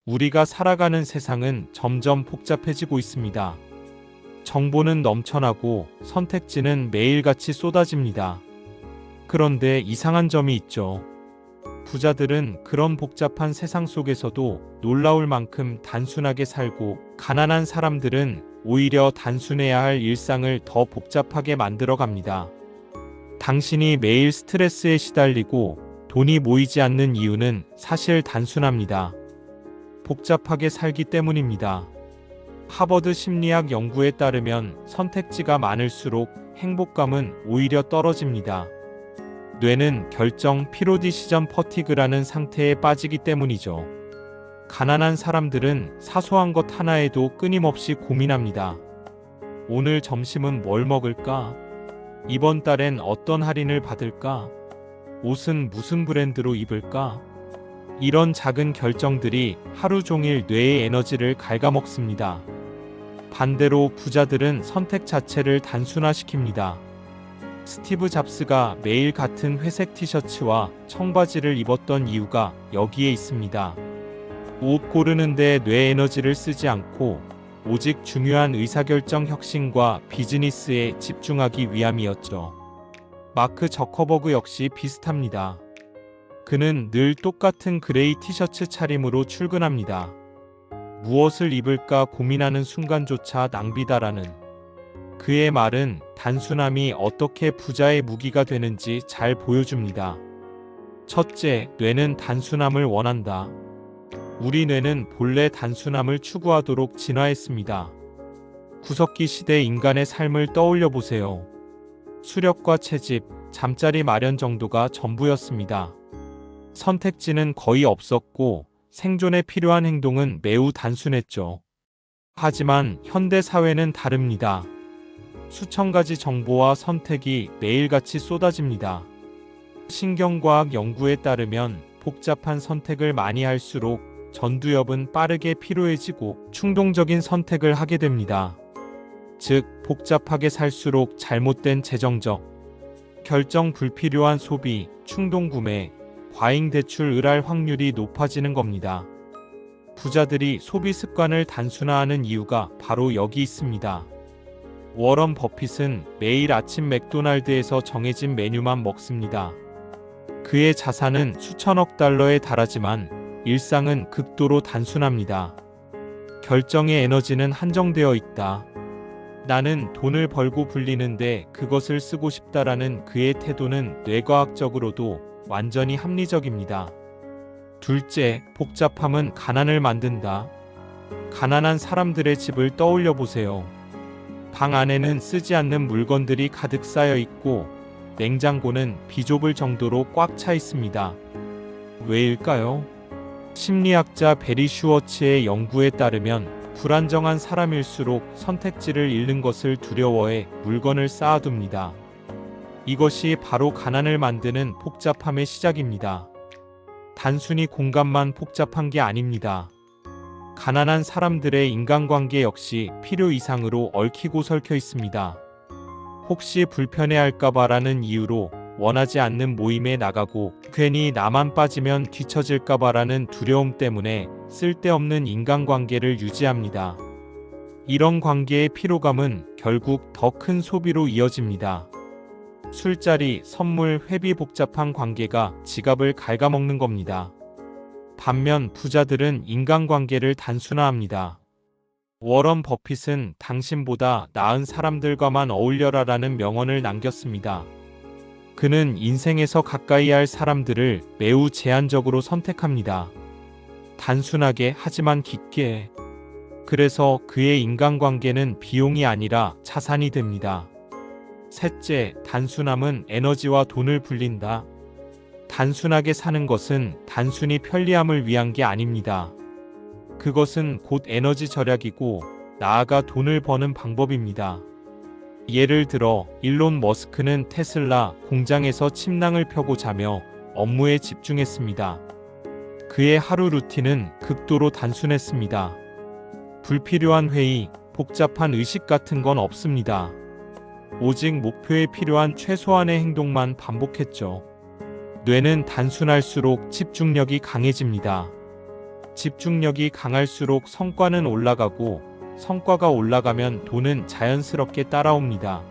우리가 살아가는 세상은 점점 복잡해지고 있습니다. 정보는 넘쳐나고 선택지는 매일같이 쏟아집니다. 그런데 이상한 점이 있죠. 부자들은 그런 복잡한 세상 속에서도 놀라울 만큼 단순하게 살고, 가난한 사람들은 오히려 단순해야 할 일상을 더 복잡하게 만들어 갑니다. 당신이 매일 스트레스에 시달리고 돈이 모이지 않는 이유는 사실 단순합니다. 복잡하게 살기 때문입니다. 하버드 심리학 연구에 따르면 선택지가 많을수록 행복감은 오히려 떨어집니다. 뇌는 결정 피로 디시전 퍼티그라는 상태에 빠지기 때문이죠. 가난한 사람들은 사소한 것 하나에도 끊임없이 고민합니다. 오늘 점심은 뭘 먹을까? 이번 달엔 어떤 할인을 받을까? 옷은 무슨 브랜드로 입을까? 이런 작은 결정들이 하루 종일 뇌의 에너지를 갉아먹습니다. 반대로 부자들은 선택 자체를 단순화시킵니다. 스티브 잡스가 매일 같은 회색 티셔츠와 청바지를 입었던 이유가 여기에 있습니다. 옷 고르는데 뇌 에너지를 쓰지 않고 오직 중요한 의사결정 혁신과 비즈니스에 집중하기 위함이었죠. 마크 저커버그 역시 비슷합니다. 그는 늘 똑같은 그레이 티셔츠 차림으로 출근합니다. 무엇을 입을까 고민하는 순간조차 낭비다라는 그의 말은 단순함이 어떻게 부자의 무기가 되는지 잘 보여줍니다. 첫째, 뇌는 단순함을 원한다. 우리 뇌는 본래 단순함을 추구하도록 진화했습니다. 구석기 시대 인간의 삶을 떠올려 보세요. 수렵과 채집, 잠자리 마련 정도가 전부였습니다. 선택지는 거의 없었고 생존에 필요한 행동은 매우 단순했죠. 하지만 현대 사회는 다릅니다. 수천 가지 정보와 선택이 매일같이 쏟아집니다. 신경과학 연구에 따르면 복잡한 선택을 많이 할수록 전두엽은 빠르게 피로해지고 충동적인 선택을 하게 됩니다. 즉, 복잡하게 살수록 잘못된 재정적 결정, 불필요한 소비, 충동 구매, 과잉 대출을 할 확률이 높아지는 겁니다. 부자들이 소비 습관을 단순화하는 이유가 바로 여기 있습니다. 워런 버핏은 매일 아침 맥도날드에서 정해진 메뉴만 먹습니다. 그의 자산은 수천억 달러에 달하지만 일상은 극도로 단순합니다. 결정의 에너지는 한정되어 있다. 나는 돈을 벌고 불리는데 그것을 쓰고 싶다라는 그의 태도는 뇌과학적으로도 완전히 합리적입니다. 둘째, 복잡함은 가난을 만든다. 가난한 사람들의 집을 떠올려 보세요. 방 안에는 쓰지 않는 물건들이 가득 쌓여 있고 냉장고는 비좁을 정도로 꽉 차 있습니다. 왜일까요? 심리학자 베리 슈워츠의 연구에 따르면 불안정한 사람일수록 선택지를 잃는 것을 두려워해 물건을 쌓아둡니다. 이것이 바로 가난을 만드는 복잡함의 시작입니다. 단순히 공간만 복잡한 게 아닙니다. 가난한 사람들의 인간관계 역시 필요 이상으로 얽히고 설켜 있습니다. 혹시 불편해할까봐라는 이유로 원하지 않는 모임에 나가고 괜히 나만 빠지면 뒤처질까봐라는 두려움 때문에 쓸데없는 인간관계를 유지합니다. 이런 관계의 피로감은 결국 더 큰 소비로 이어집니다. 술자리, 선물, 회비, 복잡한 관계가 지갑을 갉아먹는 겁니다. 반면 부자들은 인간관계를 단순화합니다. 워런 버핏은 당신보다 나은 사람들과만 어울려라라는 명언을 남겼습니다. 그는 인생에서 가까이 할 사람들을 매우 제한적으로 선택합니다. 단순하게 하지만 깊게. 그래서 그의 인간관계는 비용이 아니라 자산이 됩니다. 셋째, 단순함은 에너지와 돈을 불린다. 단순하게 사는 것은 단순히 편리함을 위한 게 아닙니다. 그것은 곧 에너지 절약이고 나아가 돈을 버는 방법입니다. 예를 들어 일론 머스크는 테슬라 공장에서 침낭을 펴고 자며 업무에 집중했습니다. 그의 하루 루틴은 극도로 단순했습니다. 불필요한 회의, 복잡한 의식 같은 건 없습니다. 오직 목표에 필요한 최소한의 행동만 반복했죠. 뇌는 단순할수록 집중력이 강해집니다. 집중력이 강할수록 성과는 올라가고 성과가 올라가면 돈은 자연스럽게 따라옵니다.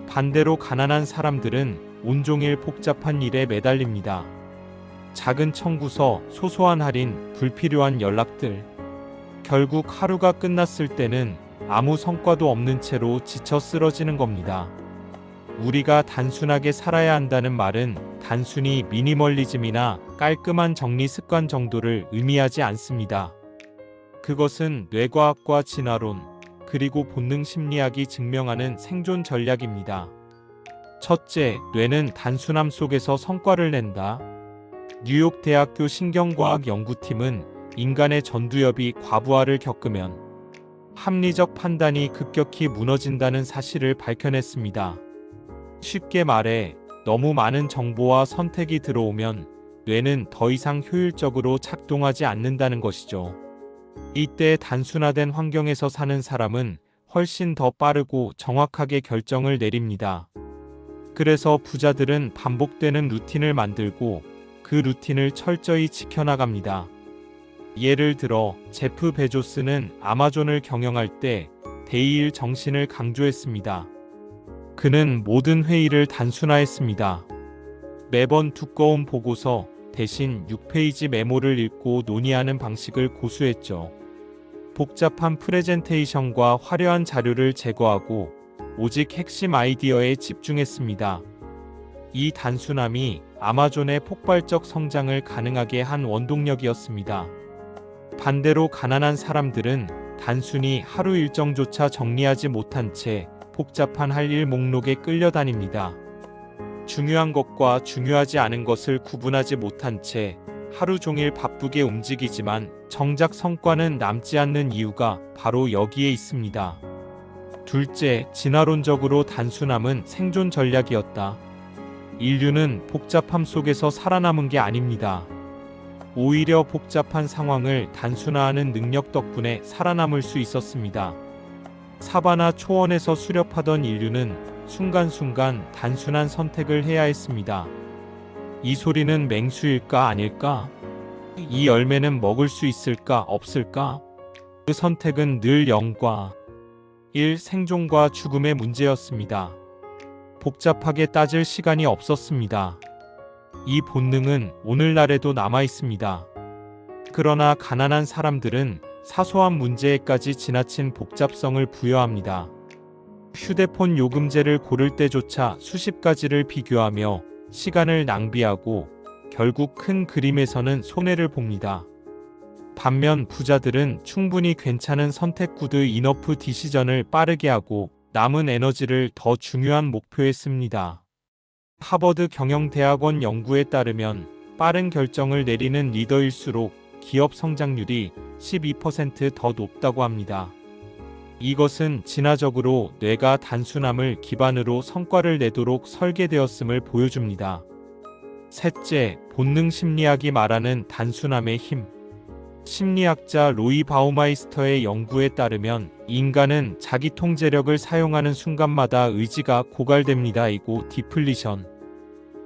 반대로 가난한 사람들은 온종일 복잡한 일에 매달립니다. 작은 청구서, 소소한 할인, 불필요한 연락들. 결국 하루가 끝났을 때는 아무 성과도 없는 채로 지쳐 쓰러지는 겁니다. 우리가 단순하게 살아야 한다는 말은 단순히 미니멀리즘이나 깔끔한 정리 습관 정도를 의미하지 않습니다. 그것은 뇌과학과 진화론, 그리고 본능 심리학이 증명하는 생존 전략입니다. 첫째, 뇌는 단순함 속에서 성과를 낸다. 뉴욕 대학교 신경과학 연구팀은 인간의 전두엽이 과부하를 겪으면 합리적 판단이 급격히 무너진다는 사실을 밝혀냈습니다. 쉽게 말해, 너무 많은 정보와 선택이 들어오면 뇌는 더 이상 효율적으로 작동하지 않는다는 것이죠. 이때 단순화된 환경에서 사는 사람은 훨씬 더 빠르고 정확하게 결정을 내립니다. 그래서 부자들은 반복되는 루틴을 만들고 그 루틴을 철저히 지켜나갑니다. 예를 들어 제프 베조스는 아마존을 경영할 때 대의일 정신을 강조했습니다. 그는 모든 회의를 단순화했습니다. 매번 두꺼운 보고서 대신 6페이지 메모를 읽고 논의하는 방식을 고수했죠. 복잡한 프레젠테이션과 화려한 자료를 제거하고 오직 핵심 아이디어에 집중했습니다. 이 단순함이 아마존의 폭발적 성장을 가능하게 한 원동력이었습니다. 반대로 가난한 사람들은 단순히 하루 일정조차 정리하지 못한 채 복잡한 할 일 목록에 끌려다닙니다. 중요한 것과 중요하지 않은 것을 구분하지 못한 채 하루 종일 바쁘게 움직이지만 정작 성과는 남지 않는 이유가 바로 여기에 있습니다. 둘째, 진화론적으로 단순함은 생존 전략이었다. 인류는 복잡함 속에서 살아남은 게 아닙니다. 오히려 복잡한 상황을 단순화하는 능력 덕분에 살아남을 수 있었습니다. 사바나 초원에서 수렵하던 인류는 순간순간 단순한 선택을 해야 했습니다. 이 소리는 맹수일까 아닐까? 이 열매는 먹을 수 있을까 없을까? 그 선택은 늘 0과 1, 생존과 죽음의 문제였습니다. 복잡하게 따질 시간이 없었습니다. 이 본능은 오늘날에도 남아 있습니다. 그러나 가난한 사람들은 사소한 문제에까지 지나친 복잡성을 부여합니다. 휴대폰 요금제를 고를 때조차 수십 가지를 비교하며 시간을 낭비하고 결국 큰 그림에서는 손해를 봅니다. 반면 부자들은 충분히 괜찮은 선택구드 이너프 디시전을 빠르게 하고 남은 에너지를 더 중요한 목표에 씁니다. 하버드 경영대학원 연구에 따르면 빠른 결정을 내리는 리더일수록 기업 성장률이 12% 더 높다고 합니다. 이것은 진화적으로 뇌가 단순함을 기반으로 성과를 내도록 설계되었음을 보여줍니다. 셋째, 본능 심리학이 말하는 단순함의 힘. 심리학자 로이 바우마이스터의 연구에 따르면 인간은 자기 통제력을 사용하는 순간마다 의지가 고갈됩니다. 이고 디플리션.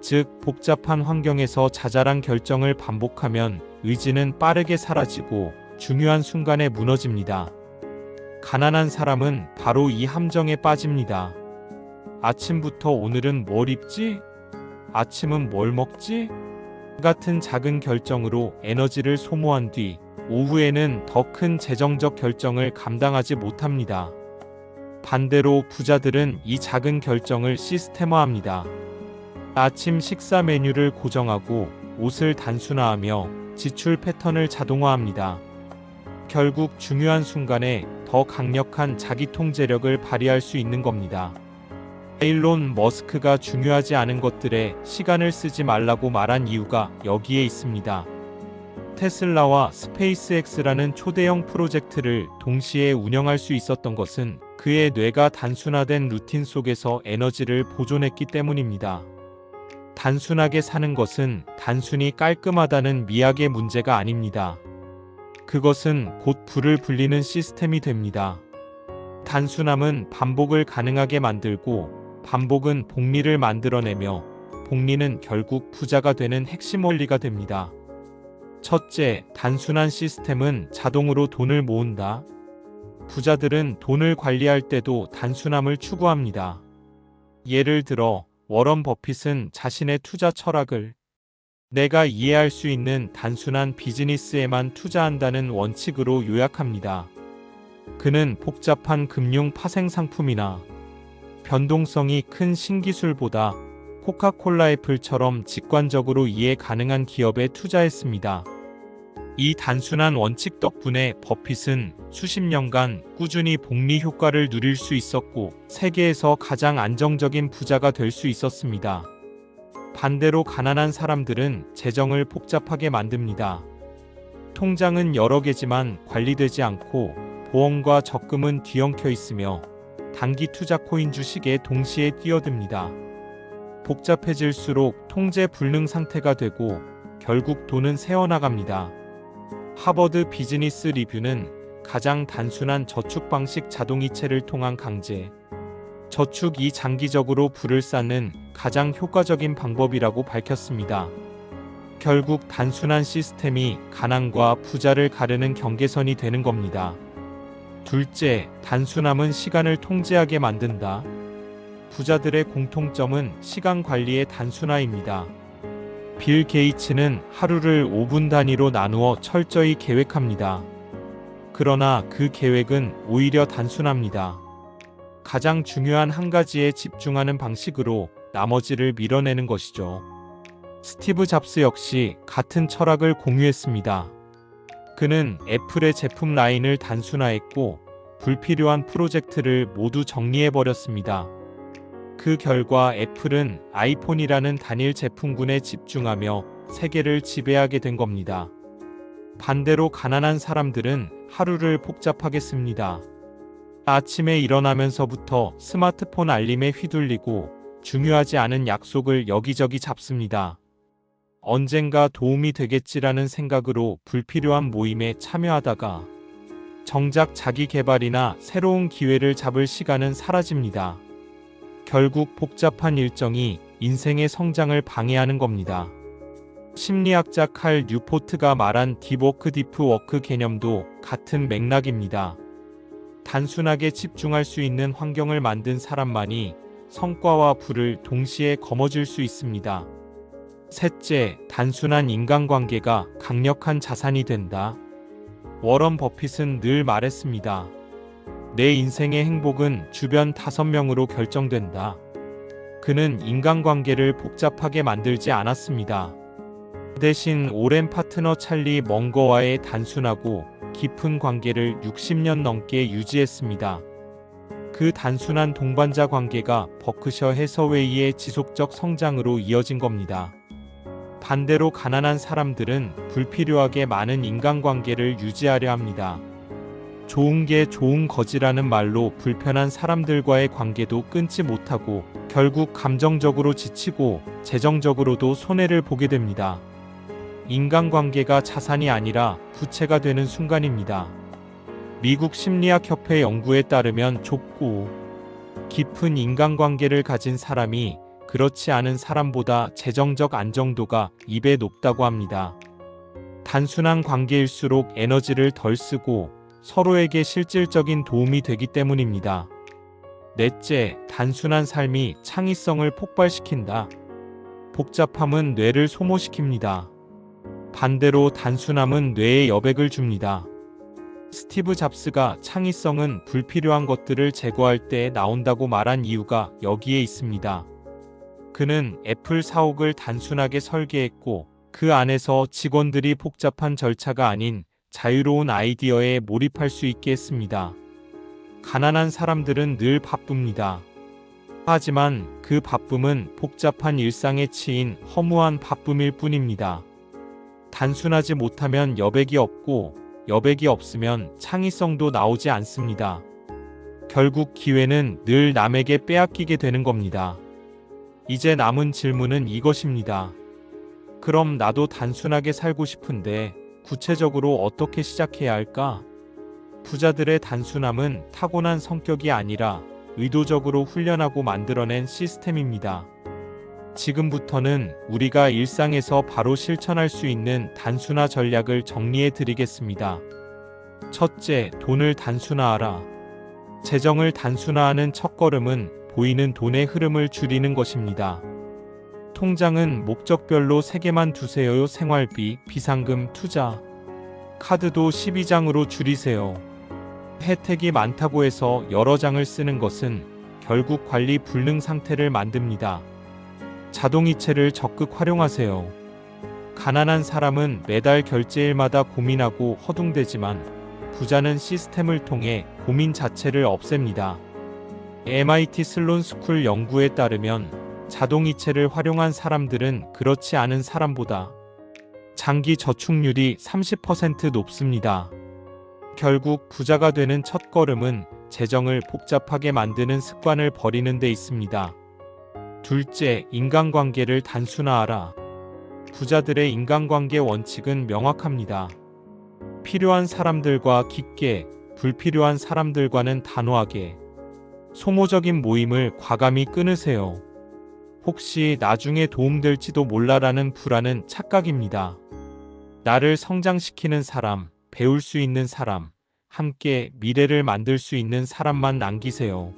즉, 복잡한 환경에서 자잘한 결정을 반복하면 의지는 빠르게 사라지고 중요한 순간에 무너집니다. 가난한 사람은 바로 이 함정에 빠집니다. 아침부터 오늘은 뭘 입지? 아침은 뭘 먹지? 같은 작은 결정으로 에너지를 소모한 뒤 오후에는 더 큰 재정적 결정을 감당하지 못합니다. 반대로 부자들은 이 작은 결정을 시스템화합니다. 아침 식사 메뉴를 고정하고 옷을 단순화하며 지출 패턴을 자동화합니다. 결국 중요한 순간에 더 강력한 자기 통제력을 발휘할 수 있는 겁니다. 일론 머스크가 중요하지 않은 것들에 시간을 쓰지 말라고 말한 이유가 여기에 있습니다. 테슬라와 스페이스X라는 초대형 프로젝트를 동시에 운영할 수 있었던 것은 그의 뇌가 단순화된 루틴 속에서 에너지를 보존했기 때문입니다. 단순하게 사는 것은 단순히 깔끔하다는 미학의 문제가 아닙니다. 그것은 곧 불을 불리는 시스템이 됩니다. 단순함은 반복을 가능하게 만들고 반복은 복리를 만들어내며 복리는 결국 부자가 되는 핵심 원리가 됩니다. 첫째, 단순한 시스템은 자동으로 돈을 모은다. 부자들은 돈을 관리할 때도 단순함을 추구합니다. 예를 들어 워런 버핏은 자신의 투자 철학을 내가 이해할 수 있는 단순한 비즈니스에만 투자한다는 원칙으로 요약합니다. 그는 복잡한 금융 파생 상품이나 변동성이 큰 신기술보다 코카콜라 애플처럼 직관적으로 이해 가능한 기업에 투자했습니다. 이 단순한 원칙 덕분에 버핏은 수십 년간 꾸준히 복리 효과를 누릴 수 있었고 세계에서 가장 안정적인 부자가 될 수 있었습니다. 반대로 가난한 사람들은 재정을 복잡하게 만듭니다. 통장은 여러 개지만 관리되지 않고 보험과 적금은 뒤엉켜 있으며 단기 투자 코인 주식에 동시에 뛰어듭니다. 복잡해질수록 통제 불능 상태가 되고 결국 돈은 새어나갑니다. 하버드 비즈니스 리뷰는 가장 단순한 저축 방식 자동이체를 통한 강제 저축이 장기적으로 부를 쌓는 가장 효과적인 방법이라고 밝혔습니다. 결국 단순한 시스템이 가난과 부자를 가르는 경계선이 되는 겁니다. 둘째, 단순함은 시간을 통제하게 만든다. 부자들의 공통점은 시간 관리의 단순화입니다. 빌 게이츠는 하루를 5분 단위로 나누어 철저히 계획합니다. 그러나 그 계획은 오히려 단순합니다. 가장 중요한 한 가지에 집중하는 방식으로 나머지를 밀어내는 것이죠. 스티브 잡스 역시 같은 철학을 공유했습니다. 그는 애플의 제품 라인을 단순화했고 불필요한 프로젝트를 모두 정리해버렸습니다. 그 결과 애플은 아이폰이라는 단일 제품군에 집중하며 세계를 지배하게 된 겁니다. 반대로 가난한 사람들은 하루를 복잡하게 씁니다. 아침에 일어나면서부터 스마트폰 알림에 휘둘리고 중요하지 않은 약속을 여기저기 잡습니다. 언젠가 도움이 되겠지라는 생각으로 불필요한 모임에 참여하다가 정작 자기 개발이나 새로운 기회를 잡을 시간은 사라집니다. 결국 복잡한 일정이 인생의 성장을 방해하는 겁니다. 심리학자 칼 뉴포트가 말한 딥워크 디프워크 개념도 같은 맥락입니다. 단순하게 집중할 수 있는 환경을 만든 사람만이 성과와 부를 동시에 거머쥘 수 있습니다. 셋째, 단순한 인간관계가 강력한 자산이 된다. 워런 버핏은 늘 말했습니다. 내 인생의 행복은 주변 5명으로 결정된다. 그는 인간관계를 복잡하게 만들지 않았습니다. 대신 오랜 파트너 찰리 멍거와의 단순하고 깊은 관계를 60년 넘게 유지했습니다. 그 단순한 동반자 관계가 버크셔 해서웨이의 지속적 성장으로 이어진 겁니다. 반대로 가난한 사람들은 불필요하게 많은 인간관계를 유지하려 합니다. 좋은 게 좋은 거지라는 말로 불편한 사람들과의 관계도 끊지 못하고 결국 감정적으로 지치고 재정적으로도 손해를 보게 됩니다. 인간관계가 자산이 아니라 부채가 되는 순간입니다. 미국 심리학협회 연구에 따르면 좁고 깊은 인간관계를 가진 사람이 그렇지 않은 사람보다 재정적 안정도가 2배 높다고 합니다. 단순한 관계일수록 에너지를 덜 쓰고 서로에게 실질적인 도움이 되기 때문입니다. 넷째, 단순한 삶이 창의성을 폭발시킨다. 복잡함은 뇌를 소모시킵니다. 반대로 단순함은 뇌에 여백을 줍니다. 스티브 잡스가 창의성은 불필요한 것들을 제거할 때 나온다고 말한 이유가 여기에 있습니다. 그는 애플 사옥을 단순하게 설계했고 그 안에서 직원들이 복잡한 절차가 아닌 자유로운 아이디어에 몰입할 수 있게 했습니다. 가난한 사람들은 늘 바쁩니다. 하지만 그 바쁨은 복잡한 일상에 치인 허무한 바쁨일 뿐입니다. 단순하지 못하면 여백이 없고 여백이 없으면 창의성도 나오지 않습니다. 결국 기회는 늘 남에게 빼앗기게 되는 겁니다. 이제 남은 질문은 이것입니다. 그럼 나도 단순하게 살고 싶은데 구체적으로 어떻게 시작해야 할까? 부자들의 단순함은 타고난 성격이 아니라 의도적으로 훈련하고 만들어낸 시스템입니다. 지금부터는 우리가 일상에서 바로 실천할 수 있는 단순화 전략을 정리해 드리겠습니다. 첫째, 돈을 단순화하라. 재정을 단순화하는 첫걸음은 보이는 돈의 흐름을 줄이는 것입니다. 통장은 목적별로 3개만 두세요. 생활비, 비상금, 투자. 카드도 12장으로 줄이세요. 혜택이 많다고 해서 여러 장을 쓰는 것은 결국 관리 불능 상태를 만듭니다. 자동이체를 적극 활용하세요. 가난한 사람은 매달 결제일마다 고민하고 허둥대지만 부자는 시스템을 통해 고민 자체를 없앱니다. MIT 슬론 스쿨 연구에 따르면 자동이체를 활용한 사람들은 그렇지 않은 사람보다 장기 저축률이 30% 높습니다. 결국 부자가 되는 첫걸음은 재정을 복잡하게 만드는 습관을 버리는 데 있습니다. 둘째, 인간관계를 단순화하라. 부자들의 인간관계 원칙은 명확합니다. 필요한 사람들과 깊게, 불필요한 사람들과는 단호하게. 소모적인 모임을 과감히 끊으세요. 혹시 나중에 도움될지도 몰라라는 불안은 착각입니다. 나를 성장시키는 사람, 배울 수 있는 사람, 함께 미래를 만들 수 있는 사람만 남기세요.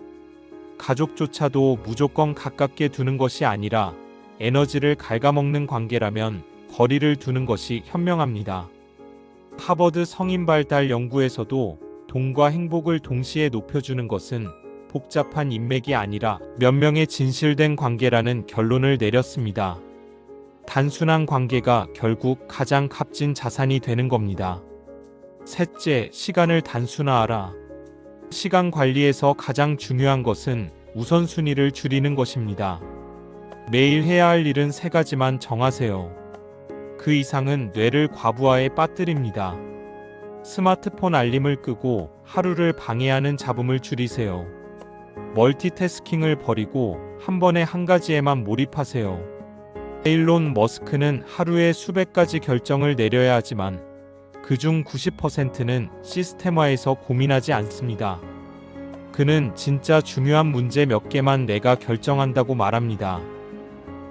가족조차도 무조건 가깝게 두는 것이 아니라 에너지를 갉아먹는 관계라면 거리를 두는 것이 현명합니다. 하버드 성인발달 연구에서도 돈과 행복을 동시에 높여주는 것은 복잡한 인맥이 아니라 몇 명의 진실된 관계라는 결론을 내렸습니다. 단순한 관계가 결국 가장 값진 자산이 되는 겁니다. 셋째, 시간을 단순화하라. 시간 관리에서 가장 중요한 것은 우선순위를 줄이는 것입니다. 매일 해야 할 일은 3가지만 정하세요. 그 이상은 뇌를 과부하에 빠뜨립니다. 스마트폰 알림을 끄고 하루를 방해하는 잡음을 줄이세요. 멀티태스킹을 버리고 한 번에 한 가지에만 몰입하세요. 일론 머스크는 하루에 수백 가지 결정을 내려야 하지만 그중 90%는 시스템화에서 고민하지 않습니다. 그는 진짜 중요한 문제 몇 개만 내가 결정한다고 말합니다.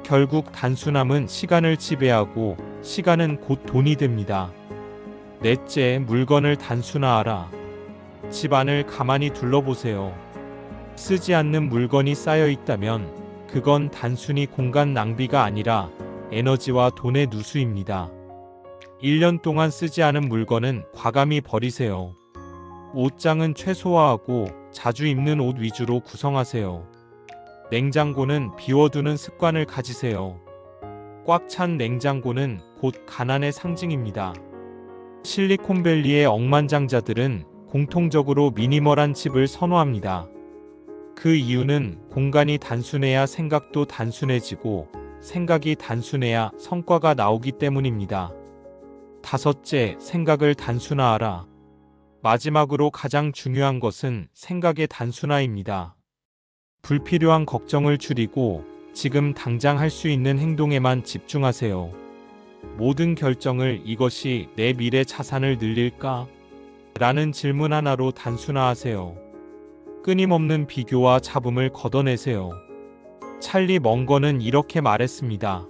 결국 단순함은 시간을 지배하고 시간은 곧 돈이 됩니다. 넷째, 물건을 단순화하라. 집 안을 가만히 둘러보세요. 쓰지 않는 물건이 쌓여 있다면 그건 단순히 공간 낭비가 아니라 에너지와 돈의 누수입니다. 1년 동안 쓰지 않은 물건은 과감히 버리세요. 옷장은 최소화하고 자주 입는 옷 위주로 구성하세요. 냉장고는 비워두는 습관을 가지세요. 꽉 찬 냉장고는 곧 가난의 상징입니다. 실리콘밸리의 억만장자들은 공통적으로 미니멀한 집을 선호합니다. 그 이유는 공간이 단순해야 생각도 단순해지고 생각이 단순해야 성과가 나오기 때문입니다. 다섯째, 생각을 단순화하라. 마지막으로 가장 중요한 것은 생각의 단순화입니다. 불필요한 걱정을 줄이고 지금 당장 할 수 있는 행동에만 집중하세요. 모든 결정을 이것이 내 미래 자산을 늘릴까? 라는 질문 하나로 단순화하세요. 끊임없는 비교와 잡음을 걷어내세요. 찰리 멍거는 이렇게 말했습니다.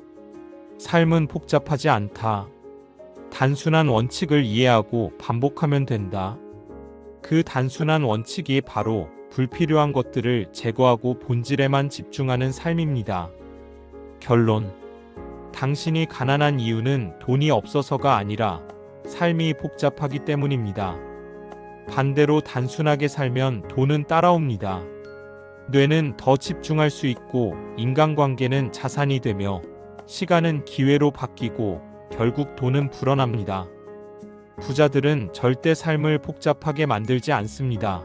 삶은 복잡하지 않다. 단순한 원칙을 이해하고 반복하면 된다. 그 단순한 원칙이 바로 불필요한 것들을 제거하고 본질에만 집중하는 삶입니다. 결론. 당신이 가난한 이유는 돈이 없어서가 아니라 삶이 복잡하기 때문입니다. 반대로 단순하게 살면 돈은 따라옵니다. 뇌는 더 집중할 수 있고 인간관계는 자산이 되며 시간은 기회로 바뀌고 결국 돈은 불어납니다. 부자들은 절대 삶을 복잡하게 만들지 않습니다.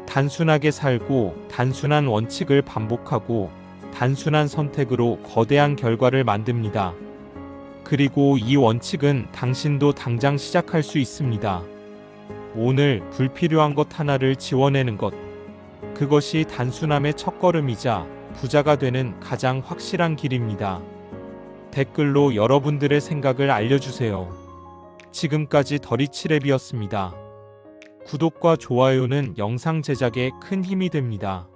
단순하게 살고 단순한 원칙을 반복하고 단순한 선택으로 거대한 결과를 만듭니다. 그리고 이 원칙은 당신도 당장 시작할 수 있습니다. 오늘 불필요한 것 하나를 지워내는 것. 그것이 단순함의 첫걸음이자 부자가 되는 가장 확실한 길입니다. 댓글로 여러분들의 생각을 알려주세요. 지금까지 더리치랩이었습니다. 구독과 좋아요는 영상 제작에 큰 힘이 됩니다.